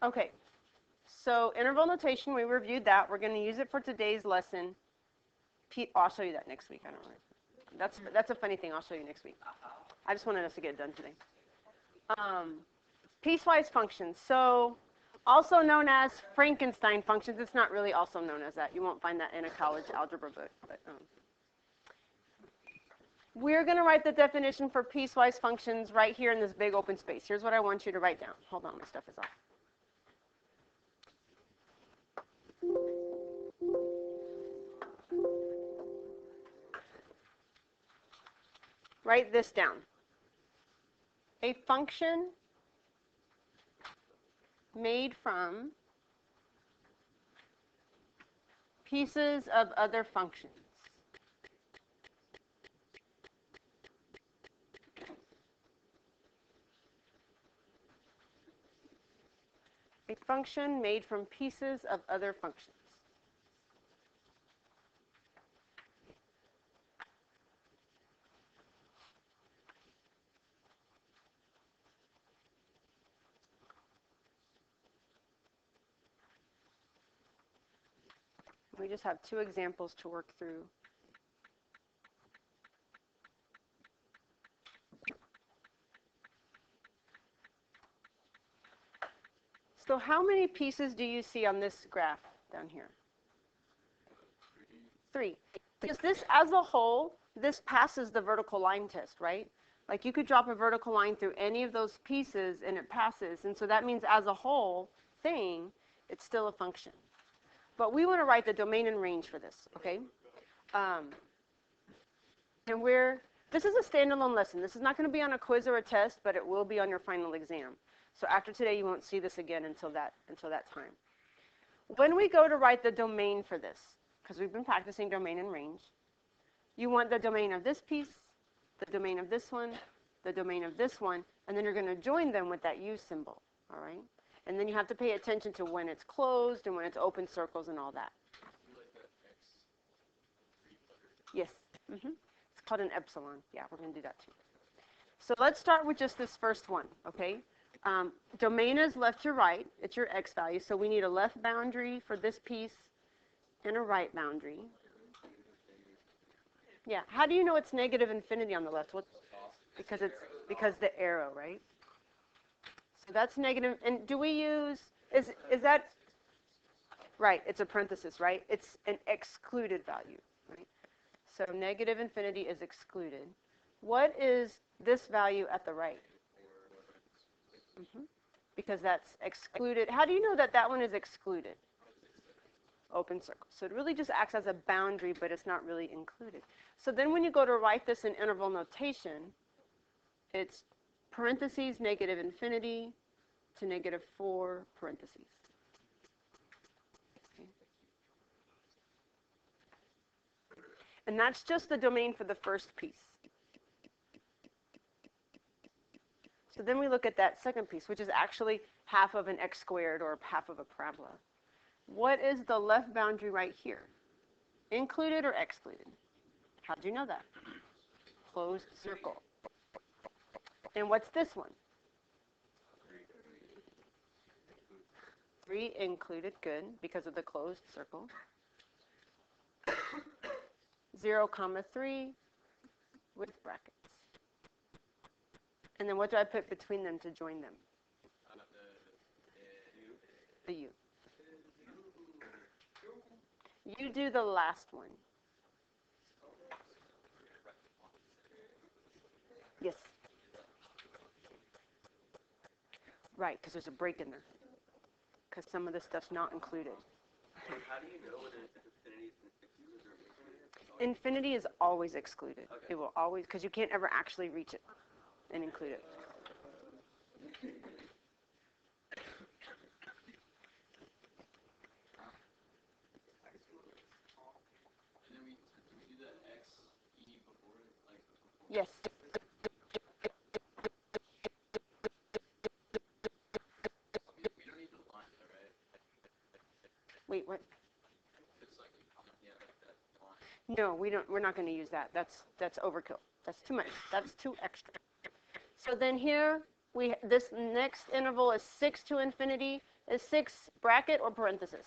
Okay, so interval notation, we reviewed that. We're going to use it for today's lesson. I'll show you that next week. I don't know. That's a funny thing. I'll show you next week. I just wanted us to get it done today. Piecewise functions. So also known as Frankenstein functions. It's not really also known as that. You won't find that in a college algebra book. But we're going to write the definition for piecewise functions right here in this big open space. Here's what I want you to write down. Hold on, my stuff is off. Write this down. A function made from pieces of other functions. A function made from pieces of other functions. We just have two examples to work through. So how many pieces do you see on this graph down here? 3. Because this, as a whole, this passes the vertical line test, right? Like you could drop a vertical line through any of those pieces and it passes. And so that means as a whole thing, it's still a function. But we want to write the domain and range for this, okay? This is a standalone lesson. This is not going to be on a quiz or a test, but it will be on your final exam. So after today, you won't see this again until that time. When we go to write the domain for this, because we've been practicing domain and range, you want the domain of this piece, the domain of this one, the domain of this one, and then you're going to join them with that U symbol, all right? And then you have to pay attention to when it's closed and when it's open circles and all that. Yes. It's called an epsilon. Yeah, we're going to do that too. So let's start with just this first one, okay? Domain is left to right. It's your x value. So we need a left boundary for this piece and a right boundary. Yeah. How do you know it's negative infinity on the left? Because the arrow, right? So that's negative. And do we use, is that, right, it's a parenthesis, right? It's an excluded value, right? So negative infinity is excluded. What is this value at the right? Because that's excluded. How do you know that that one is excluded? Open circle. So it really just acts as a boundary, but it's not really included. So then when you go to write this in interval notation, it's parentheses negative infinity to negative 4 parentheses. Okay. And that's just the domain for the first piece. So then we look at that second piece, which is actually half of an x squared or half of a parabola. What is the left boundary right here? Included or excluded? How do you know that? Closed circle. And what's this one? 3 included, good, because of the closed circle. 0, 3 with brackets. And then what do I put between them to join them? The U. You do the last one. Yes. Right, because there's a break in there. Because some of the stuff's not included. How do you know when infinity is excluded or included? Infinity is always excluded. Okay. It will always, because you can't ever actually reach it and include it. Yes. Wait, what? No, we don't. We're not going to use that. That's overkill. That's too much. That's too extra. So then here, this next interval is 6 to infinity. Is 6 bracket or parenthesis?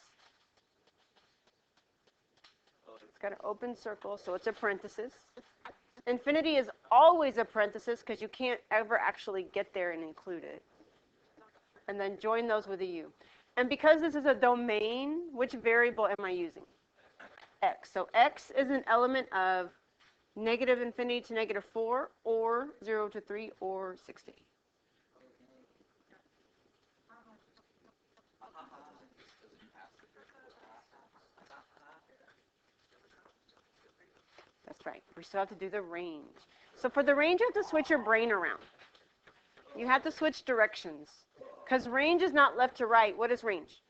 It's got an open circle, so it's a parenthesis. Infinity is always a parenthesis because you can't ever actually get there and include it. And then join those with a U. And because this is a domain, which variable am I using? X. So X is an element of negative infinity to negative 4, or 0 to 3, or 60. That's right. We still have to do the range. So for the range, you have to switch your brain around. You have to switch directions. Because range is not left to right. What is range?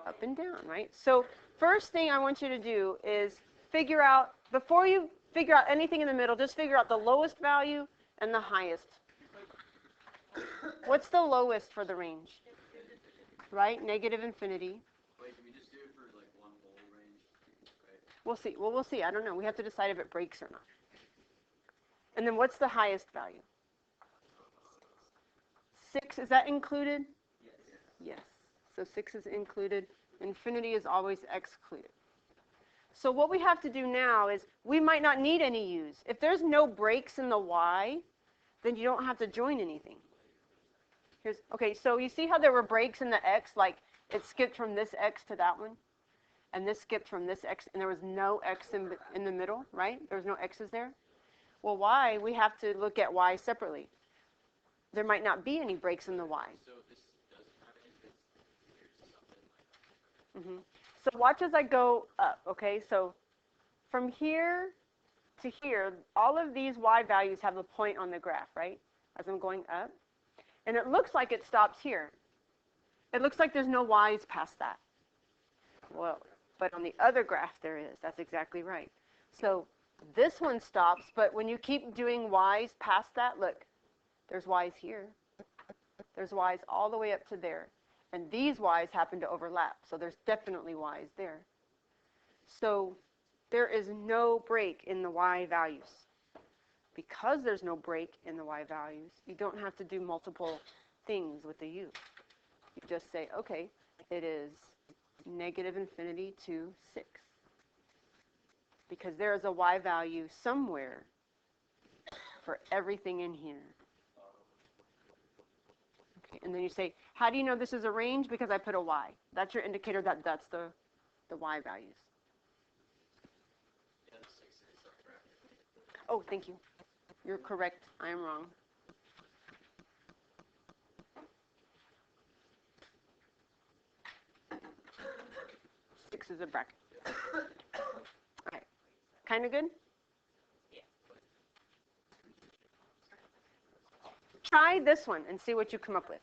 Up and down, right? So first thing I want you to do is figure out, before you figure out anything in the middle, just figure out the lowest value and the highest. What's the lowest for the range? Right? Negative infinity. Wait, can we just do it for like one whole range? Right? We'll see. Well, we'll see. I don't know. We have to decide if it breaks or not. And then what's the highest value? 6, is that included? Yes. Yes. So 6 is included. Infinity is always excluded. So what we have to do now is we might not need any U's. If there's no breaks in the Y, then you don't have to join anything. Okay, so you see how there were breaks in the X, like it skipped from this X to that one? And this skipped from this X, and there was no X in the middle, right? There was no X's there. Well, Y, we have to look at Y separately. There might not be any breaks in the Y. So this doesn't have any, here's something like So watch as I go up, okay? So from here to here, all of these Y values have a point on the graph, right? As I'm going up. And it looks like it stops here. It looks like there's no Y's past that. Well, but on the other graph there is. That's exactly right. So this one stops, but when you keep doing Y's past that, look, there's Y's here. There's Y's all the way up to there. And these Y's happen to overlap, so there's definitely Y's there. So there is no break in the Y values. Because there's no break in the Y values, you don't have to do multiple things with the U. You just say, okay, it is negative infinity to 6. Because there is a Y value somewhere for everything in here. Okay, and then you say, how do you know this is a range? Because I put a Y. That's your indicator that that's the Y values. yeah, 6 is our bracket. Oh, thank you. You're correct. I am wrong. Six is a bracket. Okay. Kind of good? Try this one and see what you come up with.